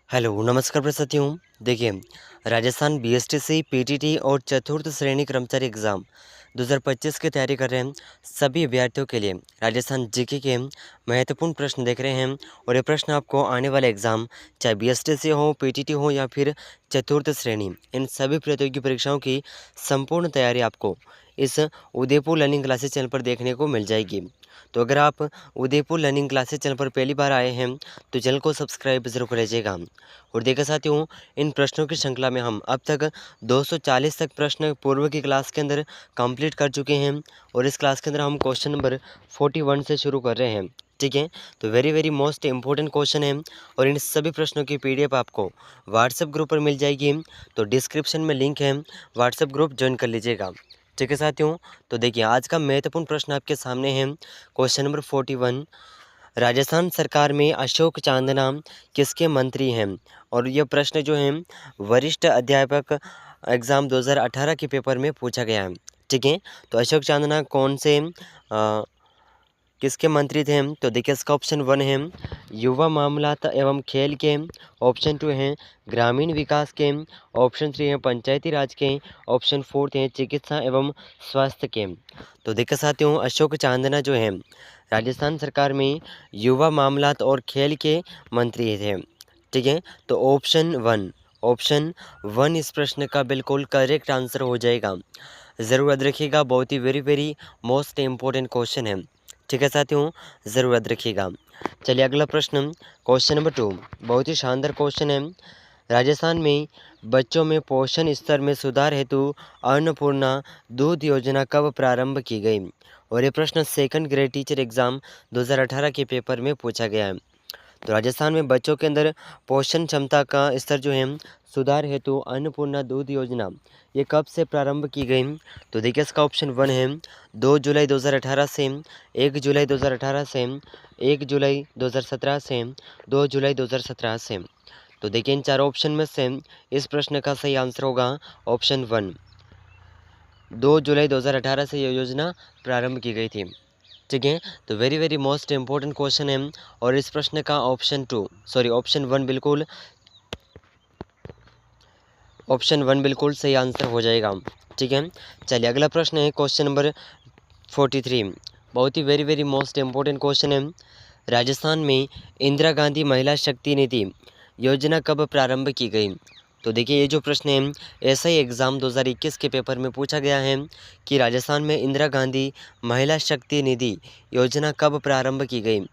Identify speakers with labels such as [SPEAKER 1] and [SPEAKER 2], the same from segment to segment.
[SPEAKER 1] Hello, नमस्कार प्रस्तुतियों। देखिए, राजस्थान बीएसटीसी, पीटीटी और चतुर्थ श्रेणी कर्मचारी एग्ज़ाम 2025 की तैयारी कर रहे हैं सभी अभ्यर्थियों के लिए राजस्थान जीके के महत्वपूर्ण प्रश्न देख रहे हैं। और ये प्रश्न आपको आने वाले एग्ज़ाम, चाहे बीएसटीसी हो, पीटीटी हो या फिर चतुर्थ श्रेणी, इन सभी प्रतियोगी परीक्षाओं की संपूर्ण तैयारी आपको इस उदयपुर लर्निंग क्लासेस चैनल पर देखने को मिल जाएगी। तो अगर आप उदयपुर लर्निंग क्लासेस चैनल पर पहली बार आए हैं तो चैनल को सब्सक्राइब ज़रूर कर लीजिएगा। और देखा साथियों, इन प्रश्नों की श्रृंखला में हम अब तक 240 तक प्रश्न पूर्व की क्लास के अंदर कंप्लीट कर चुके हैं। और इस क्लास के अंदर हम क्वेश्चन नंबर 41 से शुरू कर रहे हैं। ठीक है, तो वेरी मोस्ट इंपॉर्टेंट क्वेश्चन है। और इन सभी प्रश्नों की पीडीएफ आपको व्हाट्सएप ग्रुप पर मिल जाएगी। तो डिस्क्रिप्शन में लिंक है, व्हाट्सएप ग्रुप ज्वाइन कर लीजिएगा। ठीक है साथियों, तो देखिए आज का महत्वपूर्ण प्रश्न आपके सामने है। क्वेश्चन नंबर 41, राजस्थान सरकार में अशोक चांदना किसके मंत्री हैं? और ये प्रश्न जो है वरिष्ठ अध्यापक एग्ज़ाम 2018 के पेपर में पूछा गया है। ठीक है, तो अशोक चांदना कौन से किसके मंत्री थे? तो देखिए इसका ऑप्शन 1 है युवा मामलात एवं खेल के, ऑप्शन 2 है ग्रामीण विकास के, ऑप्शन 3 है पंचायती राज के, ऑप्शन 4 है चिकित्सा एवं स्वास्थ्य के। तो देखिए साथियों, अशोक चांदना जो है राजस्थान सरकार में युवा मामलात और खेल के मंत्री थे। ठीक है, तो ऑप्शन 1 इस प्रश्न का बिल्कुल करेक्ट आंसर हो जाएगा। ज़रूर याद रखिएगा, बहुत ही वेरी मोस्ट इम्पोर्टेंट क्वेश्चन है। ठीक है साथियों, ज़रूर याद रखिएगा। चलिए अगला प्रश्न, क्वेश्चन नंबर 2, बहुत ही शानदार क्वेश्चन है। राजस्थान में बच्चों में पोषण स्तर में सुधार हेतु अन्नपूर्णा दूध योजना कब प्रारंभ की गई? और ये प्रश्न सेकंड ग्रेड टीचर एग्ज़ाम 2018 के पेपर में पूछा गया है। तो राजस्थान में बच्चों के अंदर पोषण क्षमता का स्तर जो है सुधार हेतु अन्नपूर्णा दूध योजना ये कब से प्रारंभ की गई? तो देखिए इसका ऑप्शन 1 है 2 जुलाई 2018 से, 1 जुलाई 2018 से, 1 जुलाई 2017 से, 2 जुलाई 2017 से। तो देखिए इन चारों ऑप्शन में से इस प्रश्न का सही आंसर होगा ऑप्शन 1, 2 जुलाई 2018 से यह योजना प्रारंभ की गई थी। ठीक है, तो वेरी मोस्ट इम्पोर्टेंट क्वेश्चन है। और इस प्रश्न का ऑप्शन 1 बिल्कुल सही आंसर हो जाएगा। ठीक है, चलिए अगला प्रश्न है क्वेश्चन नंबर 43, बहुत ही वेरी मोस्ट इम्पोर्टेंट क्वेश्चन है। राजस्थान में इंदिरा गांधी महिला शक्ति निधि योजना कब प्रारंभ की गई? तो देखिए ये जो प्रश्न है ऐसा ही एग्ज़ाम 2021 के पेपर में पूछा गया है कि राजस्थान में इंदिरा गांधी महिला शक्ति निधि योजना कब प्रारंभ की गई?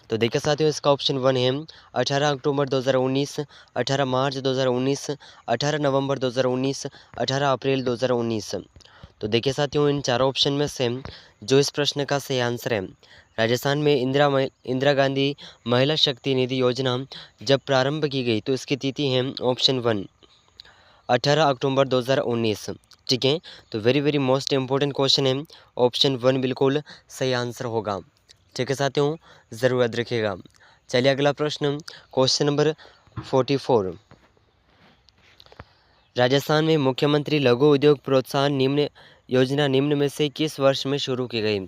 [SPEAKER 1] तो देखिए साथियों इसका ऑप्शन 1 है 18 अक्टूबर 2019, 18 मार्च 2019, 18 नवंबर 2019, 18 अप्रैल 2019। तो देखिए साथियों इन चारों ऑप्शन में से जो इस प्रश्न का सही आंसर है, राजस्थान में इंदिरा गांधी महिला शक्ति निधि योजना जब प्रारंभ की गई तो इसकी तिथि है ऑप्शन 1, 18 अक्टूबर 2019। ठीक है, तो वेरी मोस्ट इम्पोर्टेंट क्वेश्चन है, ऑप्शन 1 बिल्कुल सही आंसर होगा। ठीक है साथियों, ज़रूर याद रखिएगा। चलिए अगला प्रश्न, क्वेश्चन नंबर 44, राजस्थान में मुख्यमंत्री लघु उद्योग प्रोत्साहन निम्न योजना निम्न में से किस वर्ष में शुरू की गई?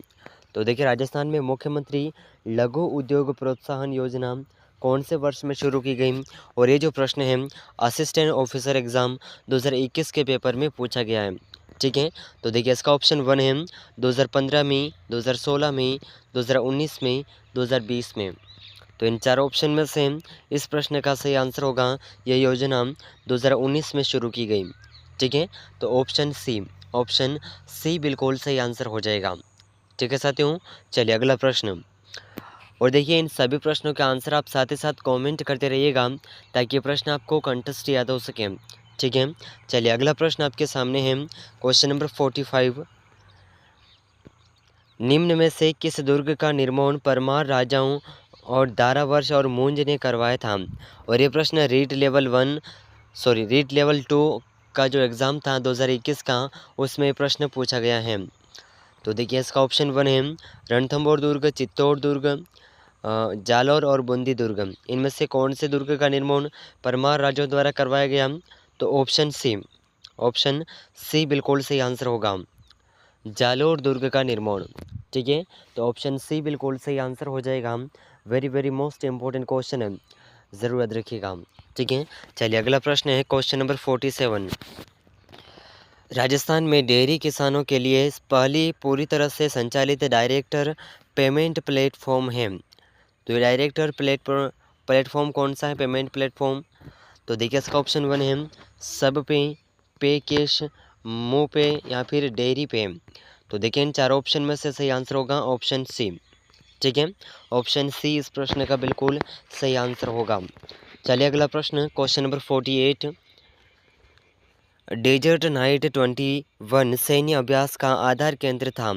[SPEAKER 1] तो देखिए राजस्थान में मुख्यमंत्री लघु उद्योग प्रोत्साहन योजना कौन से वर्ष में शुरू की गई? और ये जो प्रश्न है असिस्टेंट ऑफिसर एग्ज़ाम 2021 के पेपर में पूछा गया है। ठीक है, तो देखिए इसका ऑप्शन 1 है 2015 में, 2016 में, 2019 में, 2020 में। तो इन चार ऑप्शन में से इस प्रश्न का सही आंसर होगा यह योजना 2019 में शुरू की गई। ठीक है, तो ऑप्शन सी बिल्कुल सही आंसर हो जाएगा। ठीक है साथियों, चलिए अगला प्रश्न। और देखिए इन सभी प्रश्नों के आंसर आप साथ ही साथ कमेंट करते रहिएगा ताकि ये प्रश्न आपको कंटेस्ट याद हो सके। ठीक है, चलिए अगला प्रश्न आपके सामने है क्वेश्चन नंबर 45, निम्न में से किस दुर्ग का निर्माण परमार राजाओं और दारावर्ष और मूंज ने करवाया था? और ये प्रश्न रीट लेवल 2 का जो एग्ज़ाम था 2021 का, उसमें ये प्रश्न पूछा गया है। तो देखिए इसका ऑप्शन 1 है रणथंभौर दुर्ग, चित्तौड़ दुर्ग, जालौर और बूंदी दुर्ग। इनमें से कौन से दुर्ग का निर्माण परमार राजाओं द्वारा करवाया गया? तो ऑप्शन सी बिल्कुल सही आंसर होगा, जालोर दुर्ग का निर्माण। ठीक है, तो ऑप्शन सी बिल्कुल सही आंसर हो जाएगा। वेरी मोस्ट इम्पोर्टेंट क्वेश्चन है। ज़रूर याद रखिएगा। ठीक है, चलिए अगला प्रश्न है क्वेश्चन नंबर 47। राजस्थान में डेयरी किसानों के लिए पहली पूरी तरह से संचालित डायरेक्टर पेमेंट प्लेटफॉर्म है। तो ये डायरेक्टर प्लेटफॉर्म कौन सा है, पेमेंट प्लेटफॉर्म? तो देखिए इसका ऑप्शन 1 है सब पे कैश, मो पे या फिर डेयरी पे। तो देखिए इन चारों ऑप्शन में से सही आंसर होगा ऑप्शन सी। ठीक है, ऑप्शन सी इस प्रश्न का बिल्कुल सही आंसर होगा। चलिए अगला प्रश्न क्वेश्चन नंबर 48। डेजर्ट नाइट 21 सैन्य अभ्यास का आधार केंद्र था,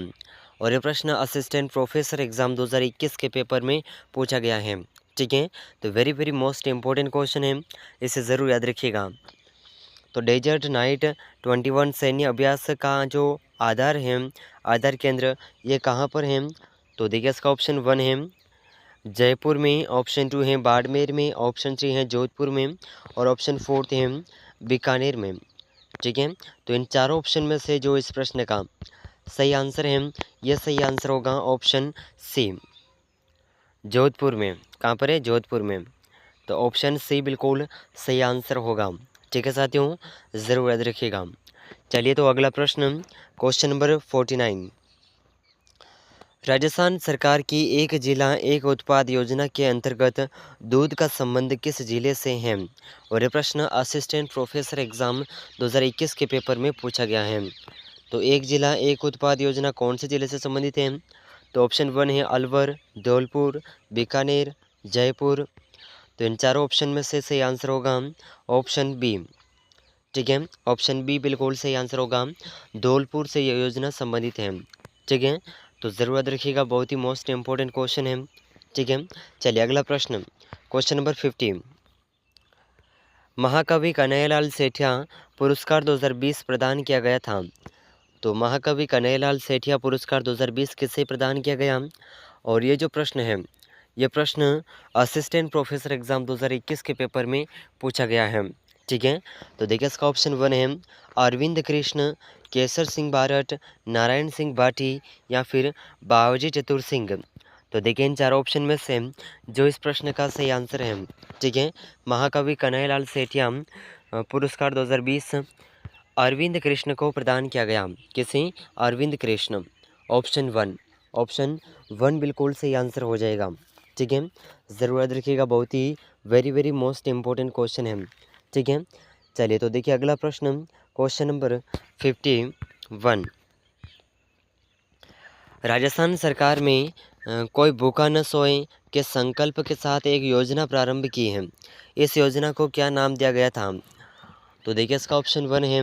[SPEAKER 1] और ये प्रश्न असिस्टेंट प्रोफेसर एग्जाम 2021 के पेपर में पूछा गया है। ठीक है, तो very very most important question है, इसे ज़रूर याद रखिएगा। तो डेजर्ट नाइट 21 सैन्य अभ्यास का जो आधार है, आधार केंद्र, ये कहाँ पर है? तो देखिए इसका ऑप्शन 1 है जयपुर में, ऑप्शन 2 है बाड़मेर में, ऑप्शन 3 है जोधपुर में, और ऑप्शन 4 है बीकानेर में। ठीक है, तो इन चारों ऑप्शन में से जो इस प्रश्न का सही आंसर है, यह सही आंसर होगा ऑप्शन सी, जोधपुर में। कहाँ पर है? जोधपुर में। तो ऑप्शन सी बिल्कुल सही आंसर होगा। ठीक है साथियों, ज़रूर याद रखिएगा। चलिए तो अगला प्रश्न क्वेश्चन नंबर 49। राजस्थान सरकार की एक जिला एक उत्पाद योजना के अंतर्गत दूध का संबंध किस जिले से है? और ये प्रश्न असिस्टेंट प्रोफेसर एग्जाम 2021 के पेपर में पूछा गया है। तो एक जिला एक उत्पाद योजना कौन से जिले से संबंधित है? तो ऑप्शन 1 है अलवर, धौलपुर, बीकानेर, जयपुर। तो इन चारों ऑप्शन में से सही आंसर होगा ऑप्शन बी। ठीक है, ऑप्शन बी बिल्कुल सही आंसर होगा, धौलपुर से यह योजना संबंधित है। ठीक है, तो ज़रूर याद रखिएगा, बहुत ही मोस्ट इम्पोर्टेंट क्वेश्चन है। ठीक है, चलिए अगला प्रश्न क्वेश्चन नंबर 50। महाकवि कन्हैयालाल सेठिया पुरस्कार 2020 प्रदान किया गया था। तो महाकवि कन्हैयालाल सेठिया पुरस्कार 2020 किसे प्रदान किया गया? और ये जो प्रश्न है, ये प्रश्न असिस्टेंट प्रोफेसर एग्जाम 2021 के पेपर में पूछा गया है। ठीक है, तो देखिए इसका ऑप्शन 1 है अरविंद कृष्ण, केसर सिंह बारट, नारायण सिंह भाटी या फिर बावजी चतुर सिंह। तो देखिए इन चार ऑप्शन में से जो इस प्रश्न का सही आंसर है, ठीक है, महाकवि कन्हैयालाल सेठिया पुरस्कार 2020 अरविंद कृष्ण को प्रदान किया गया। किसे? अरविंद कृष्ण। ऑप्शन वन बिल्कुल सही आंसर हो जाएगा। ठीक है, ज़रूर याद रखिएगा, बहुत ही very very most important question है। ठीक है, चलिए तो देखिए अगला प्रश्न क्वेश्चन नंबर 51। राजस्थान सरकार में कोई भूखा न सोए के संकल्प के साथ एक योजना प्रारंभ की है। इस योजना को क्या नाम दिया गया था? तो देखिए इसका ऑप्शन 1 है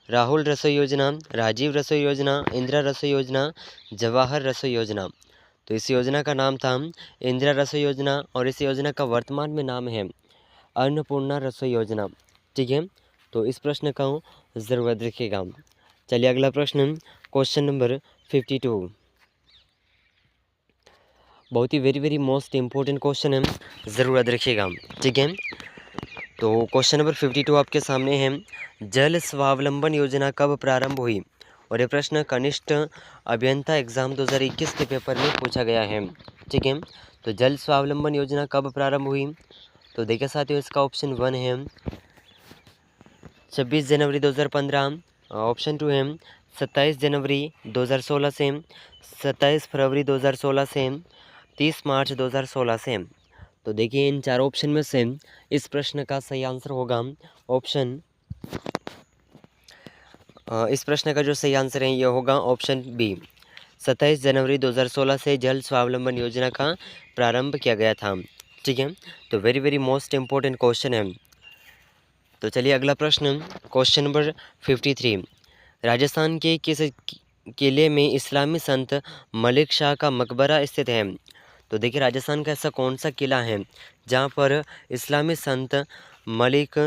[SPEAKER 1] राहुल रसोई योजना, राजीव रसोई योजना, इंदिरा रसोई योजना, जवाहर रसोई योजना। तो इस योजना का नाम था इंदिरा रसोई योजना, और इस योजना का वर्तमान में नाम है अन्नपूर्णा रसोई योजना। ठीक है, तो इस प्रश्न का ज़रूर याद रखिएगा। चलिए अगला प्रश्न क्वेश्चन नंबर 52। बहुत ही very very most important question है, ज़रूर याद रखिएगा। ठीक है, तो क्वेश्चन नंबर 52 आपके सामने है जल स्वावलंबन योजना कब प्रारंभ हुई? और ये प्रश्न कनिष्ठ अभियंता एग्जाम 2021 के पेपर में पूछा गया है। ठीक है, तो जल स्वावलंबन योजना कब प्रारंभ हुई? तो देखिए साथियों इसका ऑप्शन 1 है 26 जनवरी 2015, ऑप्शन 2 है 27 जनवरी 2016 से, 27 फरवरी 2016 से, 30 मार्च 2016 से। तो देखिए इन चार ऑप्शन में से इस प्रश्न का सही आंसर होगा ऑप्शन इस प्रश्न का जो सही आंसर है यह होगा ऑप्शन बी, 27 जनवरी 2016 से जल स्वावलंबन योजना का प्रारंभ किया गया था। ठीक है, तो very very most important question है। तो चलिए अगला प्रश्न क्वेश्चन नंबर 53। राजस्थान के किस किले में इस्लामी संत मलिक शाह का मकबरा स्थित है? तो देखिए राजस्थान का ऐसा कौन सा किला है जहाँ पर इस्लामी संत मलिक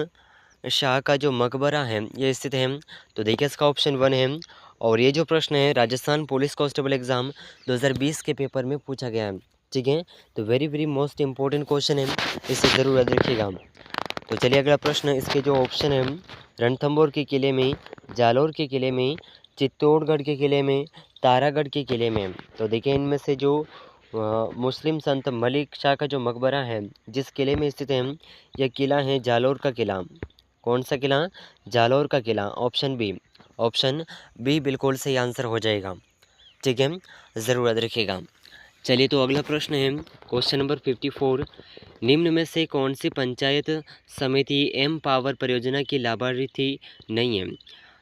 [SPEAKER 1] शाह का जो मकबरा है ये स्थित है? तो देखिए इसका ऑप्शन 1 है, और ये जो प्रश्न है राजस्थान पुलिस कांस्टेबल एग्ज़ाम 2020 के पेपर में पूछा गया है। ठीक है, तो very very most important question है, इसे ज़रूर याद रखिएगा। तो चलिए अगला प्रश्न, इसके जो ऑप्शन है रणथंभौर के किले में, जालौर के किले में, चित्तौड़गढ़ के किले में, तारागढ़ के किले में। तो देखिए इनमें से जो मुस्लिम संत मलिक शाह का जो मकबरा है जिस किले में स्थित है, यह किला है जालोर का किला। कौन सा किला? जालोर का किला। ऑप्शन बी बिल्कुल सही आंसर हो जाएगा। ठीक है, ज़रूर याद रखिएगा। चलिए तो अगला प्रश्न है क्वेश्चन नंबर 54। निम्न में से कौन सी पंचायत समिति एम पावर परियोजना की लाभार्थी नहीं है?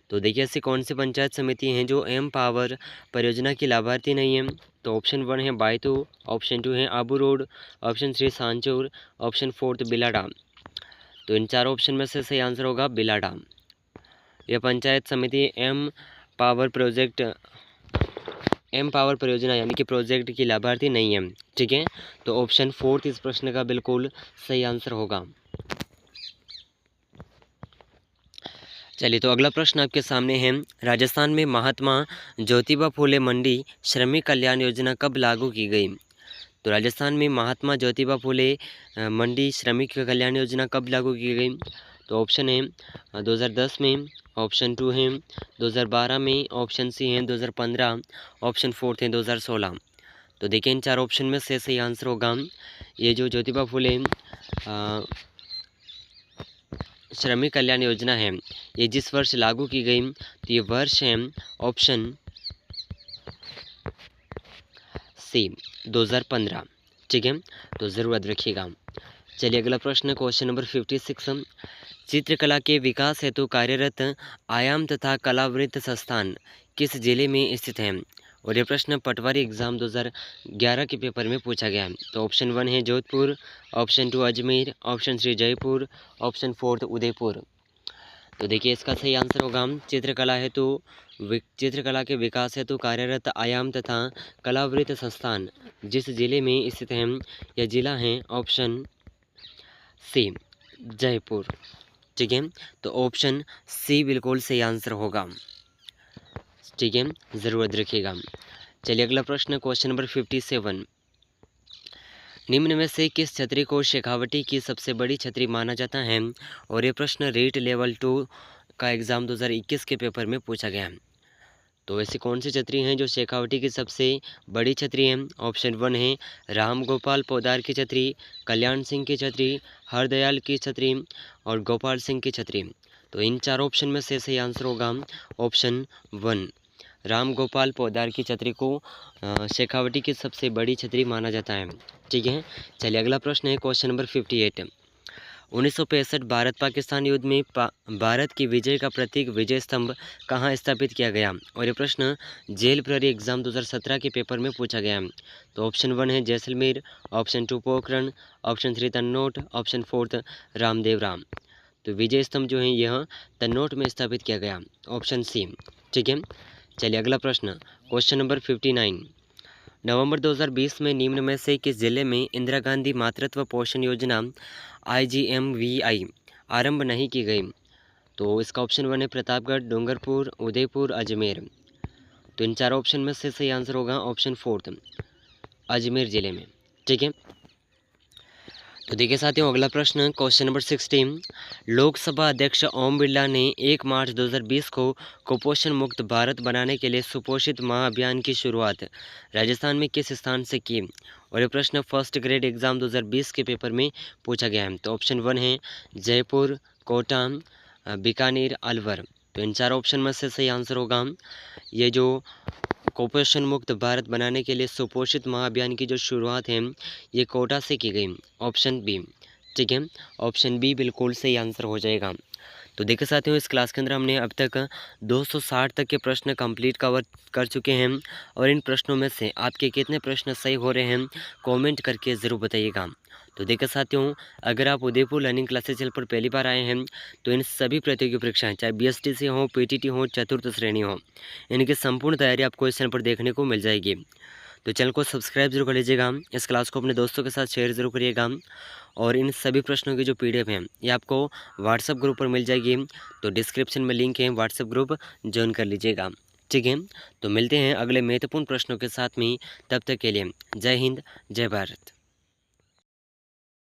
[SPEAKER 1] तो देखिए ऐसी कौन सी पंचायत समिति हैं जो एम पावर परियोजना की लाभार्थी नहीं है? तो ऑप्शन 1 है बायतू, ऑप्शन 2 है Abu road, option 3 Sanchore, option 4 Bilara. तो इन चारों ऑप्शन में से सही आंसर होगा बिलाडा। यह पंचायत समिति एम पावर परियोजना यानी कि प्रोजेक्ट की लाभार्थी नहीं है। ठीक है, तो ऑप्शन 4 इस प्रश्न का बिल्कुल सही आंसर होगा। चलिए तो अगला प्रश्न आपके सामने है। राजस्थान में महात्मा ज्योतिबा फुले मंडी श्रमिक कल्याण योजना कब लागू की गई? तो राजस्थान में महात्मा ज्योतिबा फुले मंडी श्रमिक कल्याण योजना कब लागू की गई? तो ऑप्शन है 2010 में, ऑप्शन 2 है 2012 में, ऑप्शन सी है 2015, ऑप्शन 4 है 2016। तो देखिए इन चार ऑप्शन में से सही आंसर होगा ये जो ज्योतिबा फुले श्रमिक कल्याण योजना है, ये जिस वर्ष लागू की गई तो ये वर्ष है ऑप्शन सी 2015। ठीक है, तो ज़रूर याद रखिएगा। चलिए अगला प्रश्न क्वेश्चन नंबर 56। चित्रकला के विकास हेतु कार्यरत आयाम तथा कलावृत्त संस्थान किस जिले में स्थित है? और ये प्रश्न पटवारी एग्जाम 2011 के पेपर में पूछा गया है। तो ऑप्शन 1 है Jodhpur, option 2 Ajmer, option 3 Jaipur, option 4 Udaipur. तो देखिए इसका सही आंसर होगा चित्रकला के विकास हेतु कार्यरत आयाम तथा कलावृत्त संस्थान जिस जिले में स्थित है, यह जिला है ऑप्शन सी जयपुर। ठीक है, तो ऑप्शन सी बिल्कुल सही आंसर होगा। ठीक है, ज़रूर याद रखिएगा। चलिए अगला प्रश्न क्वेश्चन नंबर 57। निम्न में से किस छतरी को शेखावटी की सबसे बड़ी छतरी माना जाता है? और ये प्रश्न रीट लेवल 2 का एग्ज़ाम 2021 के पेपर में पूछा गया है। तो ऐसी कौन सी छतरी हैं जो शेखावटी की सबसे बड़ी छतरी है? ऑप्शन 1 है राम गोपाल पोदार की छतरी, कल्याण सिंह की छतरी, हरदयाल की छतरी और गोपाल सिंह की छतरी। तो इन चार ऑप्शन में से सही आंसर होगा ऑप्शन 1, राम गोपाल पोदार की छतरी को शेखावटी की सबसे बड़ी छतरी माना जाता है। ठीक है, चलिए अगला प्रश्न है क्वेश्चन नंबर 58। 1965 भारत पाकिस्तान युद्ध में भारत की विजय का प्रतीक विजय स्तंभ कहाँ स्थापित किया गया? और ये प्रश्न जेल प्रहरी एग्जाम 2017 के पेपर में पूछा गया है। तो ऑप्शन 1 है Jaisalmer, option 2 Pokhran, option 3 Tanot, option 4 Ramdevra. तो विजय स्तंभ जो है यह तन्नौट में स्थापित किया गया, ऑप्शन सी। ठीक है, चलिए अगला प्रश्न क्वेश्चन नंबर 59। नवंबर 2020 में निम्न में से किस जिले में इंदिरा गांधी मातृत्व पोषण योजना IGMVI आरंभ नहीं की गई? तो इसका ऑप्शन 1 है प्रतापगढ़, डूंगरपुर, उदयपुर, अजमेर। तो इन चार ऑप्शन में से सही आंसर होगा ऑप्शन 4 अजमेर जिले में। ठीक है, तो देखिए साथियों अगला प्रश्न क्वेश्चन नंबर 16। लोकसभा अध्यक्ष ओम बिरला ने 1 मार्च 2020 को कुपोषण मुक्त भारत बनाने के लिए सुपोषित माह अभियान की शुरुआत राजस्थान में किस स्थान से की? और ये प्रश्न फर्स्ट ग्रेड एग्जाम 2020 के पेपर में पूछा गया है। तो ऑप्शन 1 है जयपुर, कोटा, बीकानेर, अलवर। तो इन चार ऑप्शन में से सही आंसर होगा ये जो कुपोषण मुक्त भारत बनाने के लिए सुपोषित माह अभियान की जो शुरुआत है ये कोटा से की गई, ऑप्शन बी। ठीक है, ऑप्शन बी बिल्कुल सही आंसर हो जाएगा। तो देखिए साथियों इस क्लास के अंदर हमने अब तक 260 तक के प्रश्न कंप्लीट कवर कर चुके हैं और इन प्रश्नों में से आपके कितने प्रश्न सही हो रहे हैं कमेंट करके ज़रूर बताइएगा। तो देखिए साथियों अगर आप उदयपुर लर्निंग क्लासेस चैनल पर पहली बार आए हैं तो इन सभी प्रतियोगी परीक्षाएं चाहे BSTC हो, PTT हो, चतुर्थ श्रेणी हो, इनकी संपूर्ण तैयारी आपको इस चैनल पर देखने को मिल जाएगी। तो चैनल को सब्सक्राइब जरूर कर लीजिएगा, इस क्लास को अपने दोस्तों के साथ शेयर ज़रूर करिएगा और इन सभी प्रश्नों की जो PDF है ये आपको व्हाट्सएप ग्रुप पर मिल जाएगी। तो डिस्क्रिप्शन में लिंक है, व्हाट्सएप ग्रुप ज्वाइन कर लीजिएगा। ठीक है, तो मिलते हैं अगले महत्वपूर्ण प्रश्नों के साथ में, तब तक के लिए जय हिंद, जय भारत।